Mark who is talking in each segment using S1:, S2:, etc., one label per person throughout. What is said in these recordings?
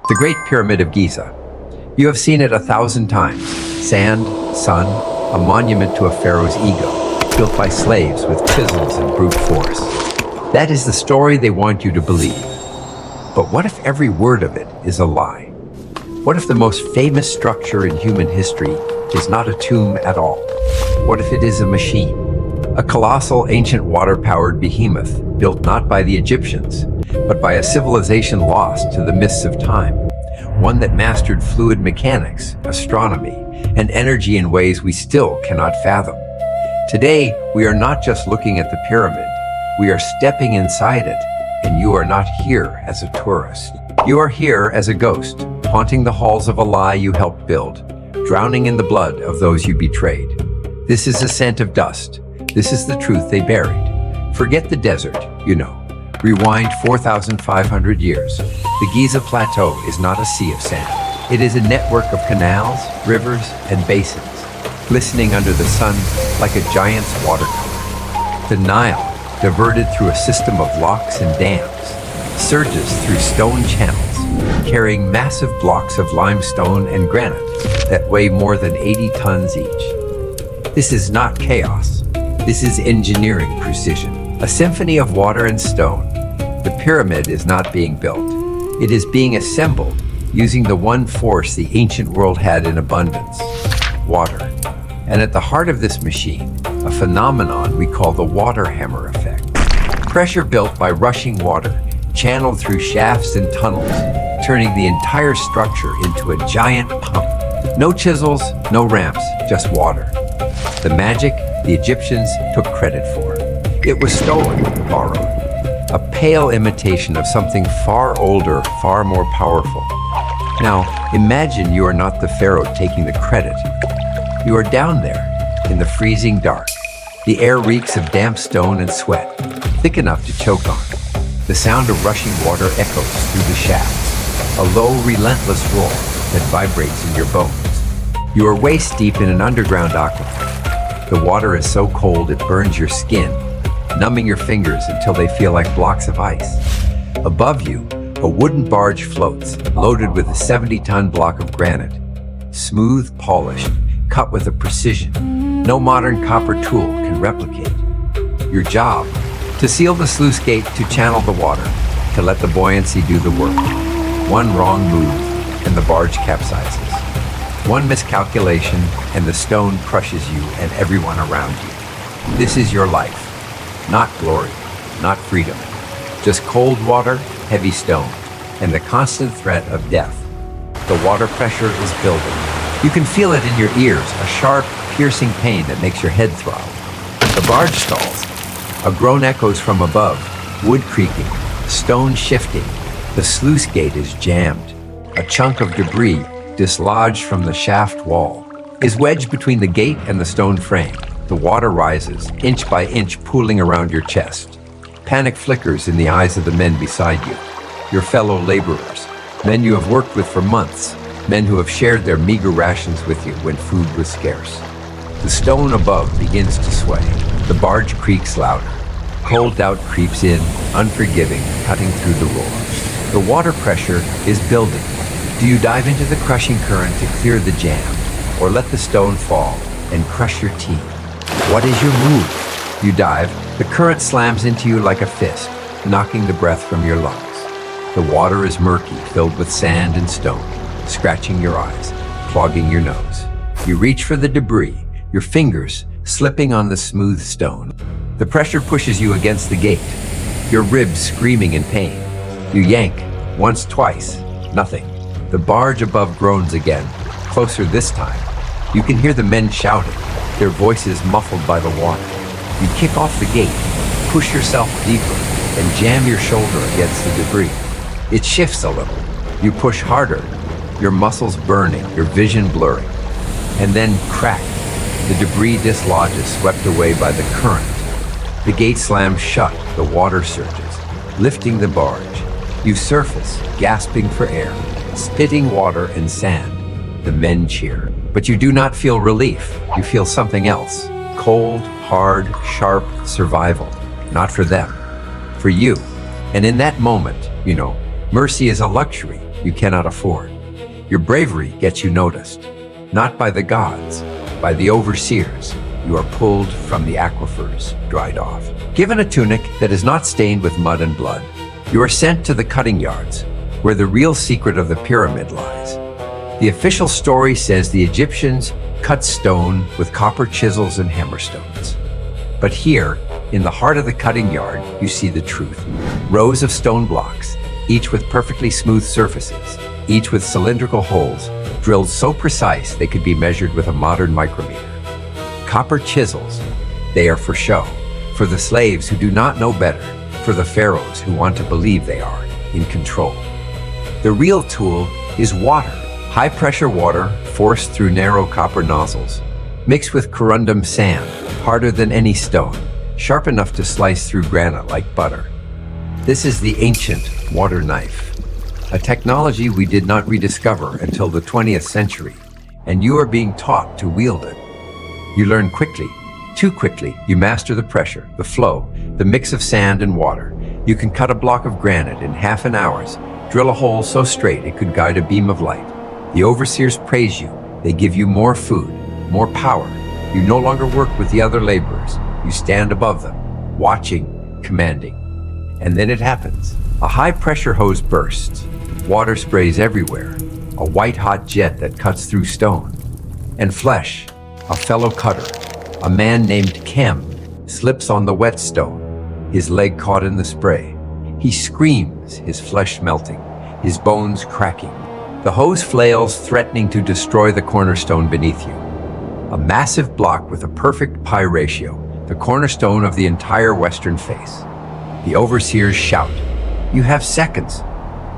S1: The Great Pyramid of Giza. You have seen it 1,000 times. Sand, sun, a monument to a pharaoh's ego, built by slaves with chisels and brute force. That is the story they want you to believe. But what if every word of it is a lie? What if the most famous structure in human history is not a tomb at all? What if it is a machine? A colossal ancient water-powered behemoth built not by the Egyptians, but by a civilization lost to the mists of time. One that mastered fluid mechanics, astronomy, and energy in ways we still cannot fathom. Today, we are not just looking at the pyramid, we are stepping inside it, and you are not here as a tourist. You are here as a ghost, haunting the halls of a lie you helped build, drowning in the blood of those you betrayed. This is a scent of dust. This is the truth they buried. Forget the desert, you know. Rewind 4,500 years. The Giza Plateau is not a sea of sand. It is a network of canals, rivers, and basins, glistening under the sun like a giant's watercolor. The Nile, diverted through a system of locks and dams, surges through stone channels, carrying massive blocks of limestone and granite that weigh more than 80 tons each. This is not chaos. This is engineering precision, a symphony of water and stone. The pyramid is not being built. It is being assembled using the one force the ancient world had in abundance: water. And at the heart of this machine, a phenomenon we call the water hammer effect. Pressure built by rushing water, channeled through shafts and tunnels, turning the entire structure into a giant pump. No chisels, no ramps, just water. The magic the Egyptians took credit for. It was stolen, borrowed. A pale imitation of something far older, far more powerful. Now, imagine you are not the pharaoh taking the credit. You are down there, in the freezing dark. The air reeks of damp stone and sweat, thick enough to choke on. The sound of rushing water echoes through the shafts, a low, relentless roar that vibrates in your bones. You are waist deep in an underground aquifer. The water is so cold it burns your skin, numbing your fingers until they feel like blocks of ice. Above you, a wooden barge floats, loaded with a 70-ton block of granite. Smooth, polished, cut with a precision no modern copper tool can replicate. Your job, to seal the sluice gate, to channel the water, to let the buoyancy do the work. One wrong move, and the barge capsizes. One miscalculation, and the stone crushes you and everyone around you. This is your life. Not glory, not freedom. Just cold water, heavy stone, and the constant threat of death. The water pressure is building. You can feel it in your ears, a sharp, piercing pain that makes your head throb. The barge stalls. A groan echoes from above, wood creaking, stone shifting. The sluice gate is jammed. A chunk of debris, dislodged from the shaft wall, is wedged between the gate and the stone frame. The water rises, inch by inch, pooling around your chest. Panic flickers in the eyes of the men beside you, your fellow laborers, men you have worked with for months, men who have shared their meager rations with you when food was scarce. The stone above begins to sway. The barge creaks louder. Cold doubt creeps in, unforgiving, cutting through the roar. The water pressure is building. Do you dive into the crushing current to clear the jam, or let the stone fall and crush your team? What is your move? You dive. The current slams into you like a fist, knocking the breath from your lungs. The water is murky, filled with sand and stone, scratching your eyes, clogging your nose. You reach for the debris, your fingers slipping on the smooth stone. The pressure pushes you against the gate, your ribs screaming in pain. You yank, once, twice, nothing. The barge above groans again, closer this time. You can hear the men shouting, their voices muffled by the water. You kick off the gate, push yourself deeper, and jam your shoulder against the debris. It shifts a little. You push harder, your muscles burning, your vision blurring. And then crack. The debris dislodges, swept away by the current. The gate slams shut, the water surges, lifting the barge. You surface, gasping for air, spitting water and sand. The men cheer. But you do not feel relief. You feel something else. Cold, hard, sharp survival. Not for them. For you. And in that moment, mercy is a luxury. you cannot afford. Your bravery gets you noticed, not by the gods, by the overseers. You are pulled from the aquifers, dried off. Given a tunic that is not stained with mud and blood, you are sent to the cutting yards, where the real secret of the pyramid lies. The official story says the Egyptians cut stone with copper chisels and hammerstones. But here, in the heart of the cutting yard, you see the truth. Rows of stone blocks, each with perfectly smooth surfaces, each with cylindrical holes, drilled so precise they could be measured with a modern micrometer. Copper chisels, they are for show, for the slaves who do not know better, for the pharaohs who want to believe they are in control. The real tool is water, high-pressure water forced through narrow copper nozzles, mixed with corundum sand, harder than any stone, sharp enough to slice through granite like butter. This is the ancient water knife, a technology we did not rediscover until the 20th century, and you are being taught to wield it. You learn quickly, too quickly. You master the pressure, the flow, the mix of sand and water. You can cut a block of granite in half an hour, drill a hole so straight it could guide a beam of light. The overseers praise you. They give you more food, more power. You no longer work with the other laborers. You stand above them, watching, commanding. And then it happens. A high-pressure hose bursts. Water sprays everywhere. A white-hot jet that cuts through stone. And flesh, a fellow cutter, a man named Kem, slips on the wet stone, his leg caught in the spray. He screams, his flesh melting, his bones cracking. The hose flails, threatening to destroy the cornerstone beneath you. A massive block with a perfect pi ratio, the cornerstone of the entire western face. The overseers shout, "You have seconds."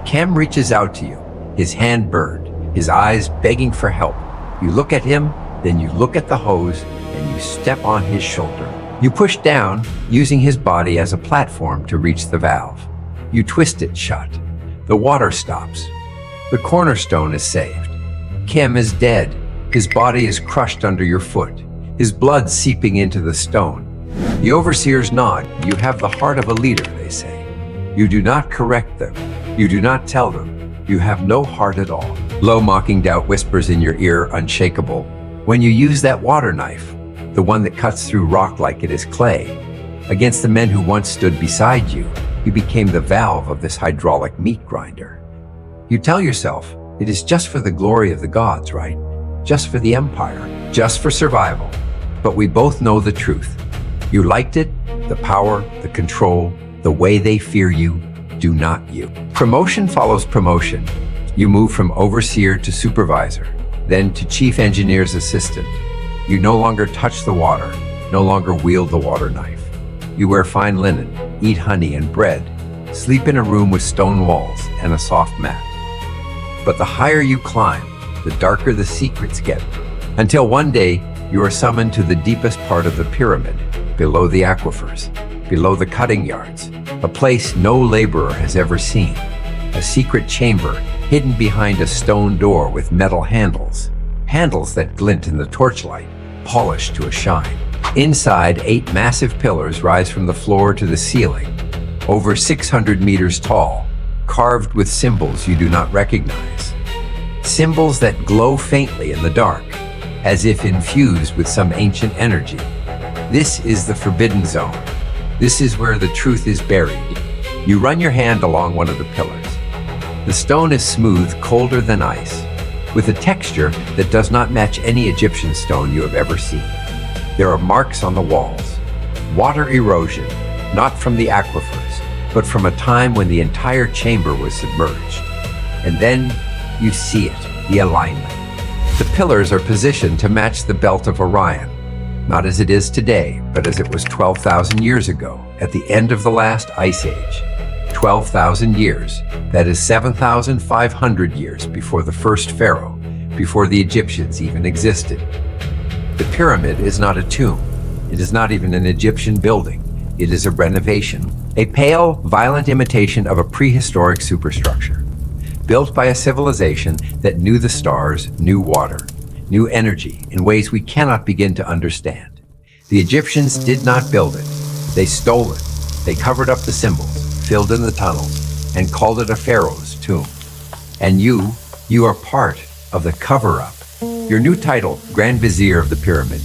S1: Kem reaches out to you, his hand burned, his eyes begging for help. You look at him, then you look at the hose, and you step on his shoulder. You push down, using his body as a platform to reach the valve. You twist it shut. The water stops. The cornerstone is saved. Kem is dead. His body is crushed under your foot, his blood seeping into the stone. The overseers nod. You have the heart of a leader, they say. You do not correct them. You do not tell them. You have no heart at all. Low mocking doubt whispers in your ear, unshakable. When you use that water knife, the one that cuts through rock like it is clay, against the men who once stood beside you, you became the valve of this hydraulic meat grinder. You tell yourself, it is just for the glory of the gods, right? Just for the empire, just for survival. But we both know the truth. You liked it, the power, the control, the way they fear you, do not you. Promotion follows promotion. You move from overseer to supervisor, then to chief engineer's assistant. You no longer touch the water, no longer wield the water knife. You wear fine linen, eat honey and bread, sleep in a room with stone walls and a soft mat. But the higher you climb, the darker the secrets get, until one day you are summoned to the deepest part of the pyramid, below the aquifers, below the cutting yards, a place no laborer has ever seen, a secret chamber hidden behind a stone door with metal handles, handles that glint in the torchlight, polished to a shine. Inside, 8 massive pillars rise from the floor to the ceiling, over 600 meters tall, carved with symbols you do not recognize. Symbols that glow faintly in the dark, as if infused with some ancient energy. This is the forbidden zone. This is where the truth is buried. You run your hand along one of the pillars. The stone is smooth, colder than ice, with a texture that does not match any Egyptian stone you have ever seen. There are marks on the walls. Water erosion, not from the aquifers, but from a time when the entire chamber was submerged. And then you see it, the alignment. The pillars are positioned to match the belt of Orion, not as it is today, but as it was 12,000 years ago, at the end of the last ice age. 12,000 years, that is 7,500 years before the first pharaoh, before the Egyptians even existed. The pyramid is not a tomb. It is not even an Egyptian building. It is a renovation, a pale, violent imitation of a prehistoric superstructure, built by a civilization that knew the stars, knew water, knew energy in ways we cannot begin to understand. The Egyptians did not build it. They stole it. They covered up the symbols, filled in the tunnels, and called it a pharaoh's tomb. And you are part of the cover-up. Your new title, Grand Vizier of the Pyramid.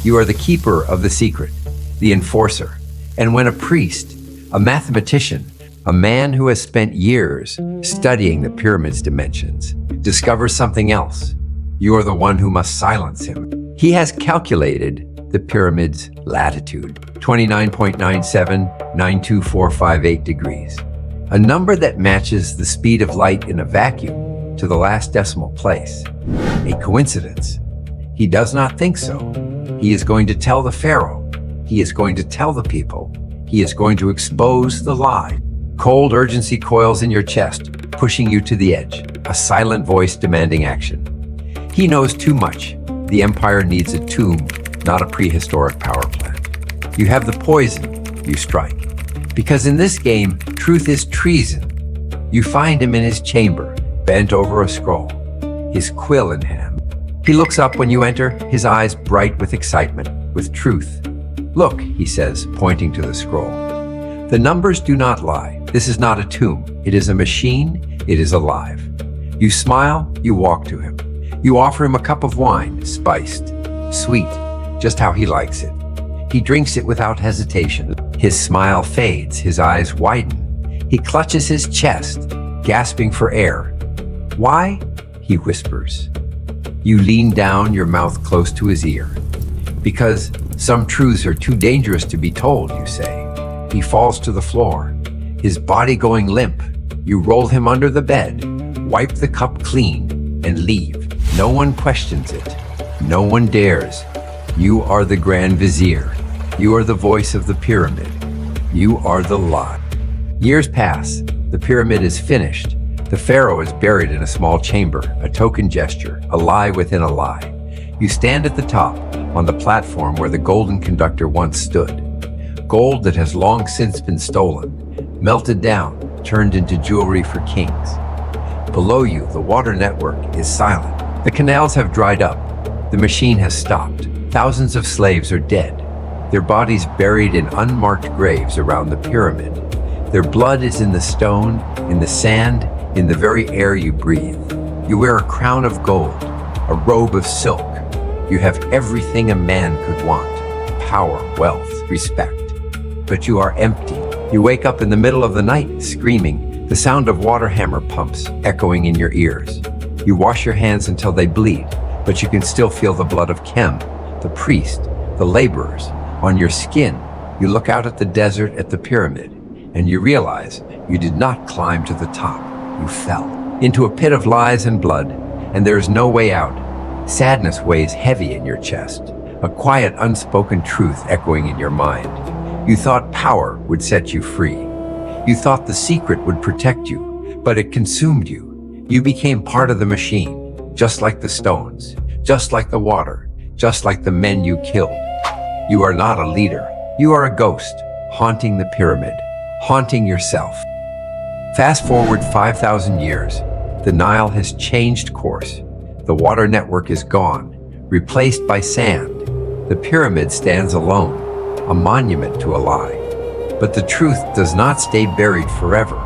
S1: You are the keeper of the secret, the enforcer. And when a priest, a mathematician, a man who has spent years studying the pyramid's dimensions, discovers something else, you are the one who must silence him. He has calculated the pyramid's latitude, 29.9792458 degrees, a number that matches the speed of light in a vacuum to the last decimal place. A coincidence? He does not think so. He is going to tell the pharaoh. He is going to tell the people. He is going to expose the lie. Cold urgency coils in your chest, pushing you to the edge, a silent voice demanding action. He knows too much. The empire needs a tomb, not a prehistoric power plant. You have the poison, you strike. Because in this game, truth is treason. You find him in his chamber, bent over a scroll, his quill in hand. He looks up when you enter, his eyes bright with excitement, with truth. Look, he says, pointing to the scroll. The numbers do not lie. This is not a tomb. It is a machine. It is alive. You smile, you walk to him. You offer him a cup of wine, spiced, sweet, just how he likes it. He drinks it without hesitation. His smile fades, his eyes widen. He clutches his chest, gasping for air. Why? He whispers. You lean down, your mouth close to his ear. Because some truths are too dangerous to be told, you say. He falls to the floor, his body going limp. You roll him under the bed, wipe the cup clean, and leave. No one questions it. No one dares. You are the Grand Vizier. You are the voice of the pyramid. You are the lie. Years pass. The pyramid is finished. The pharaoh is buried in a small chamber, a token gesture, a lie within a lie. You stand at the top, on the platform where the golden conductor once stood. Gold that has long since been stolen, melted down, turned into jewelry for kings. Below you, the water network is silent. The canals have dried up. The machine has stopped. Thousands of slaves are dead, their bodies buried in unmarked graves around the pyramid. Their blood is in the stone, in the sand, in the very air you breathe. You wear a crown of gold, a robe of silk. You have everything a man could want: power, wealth, respect. But you are empty. You wake up in the middle of the night, screaming, the sound of water hammer pumps echoing in your ears. You wash your hands until they bleed, but you can still feel the blood of Kem, the priest, the laborers, on your skin. You look out at the desert, at the pyramid, and you realize you did not climb to the top. You fell into a pit of lies and blood, and there is no way out. Sadness weighs heavy in your chest, a quiet, unspoken truth echoing in your mind. You thought power would set you free. You thought the secret would protect you, but it consumed you. You became part of the machine, just like the stones, just like the water, just like the men you killed. You are not a leader. You are a ghost, haunting the pyramid, haunting yourself. Fast forward 5,000 years. The Nile has changed course. The water network is gone, replaced by sand. The pyramid stands alone, a monument to a lie. But the truth does not stay buried forever.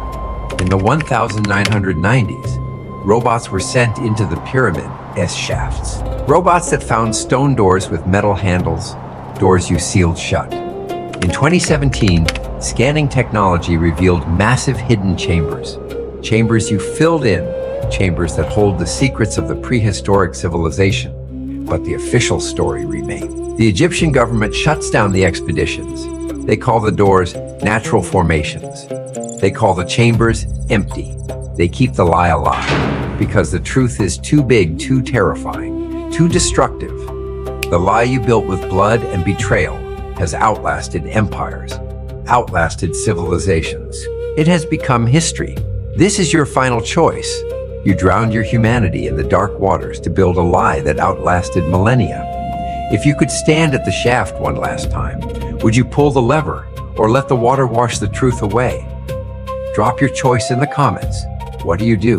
S1: In the 1990s, robots were sent into the pyramid's shafts. Robots that found stone doors with metal handles, doors you sealed shut. In 2017, scanning technology revealed massive hidden chambers. Chambers you filled in, chambers that hold the secrets of the prehistoric civilization. But the official story remained. The Egyptian government shuts down the expeditions. They call the doors natural formations. They call the chambers empty. They keep the lie alive because the truth is too big, too terrifying, too destructive. The lie you built with blood and betrayal has outlasted empires, outlasted civilizations. It has become history. This is your final choice. You drowned your humanity in the dark waters to build a lie that outlasted millennia. If you could stand at the shaft one last time, would you pull the lever or let the water wash the truth away? Drop your choice in the comments. What do you do?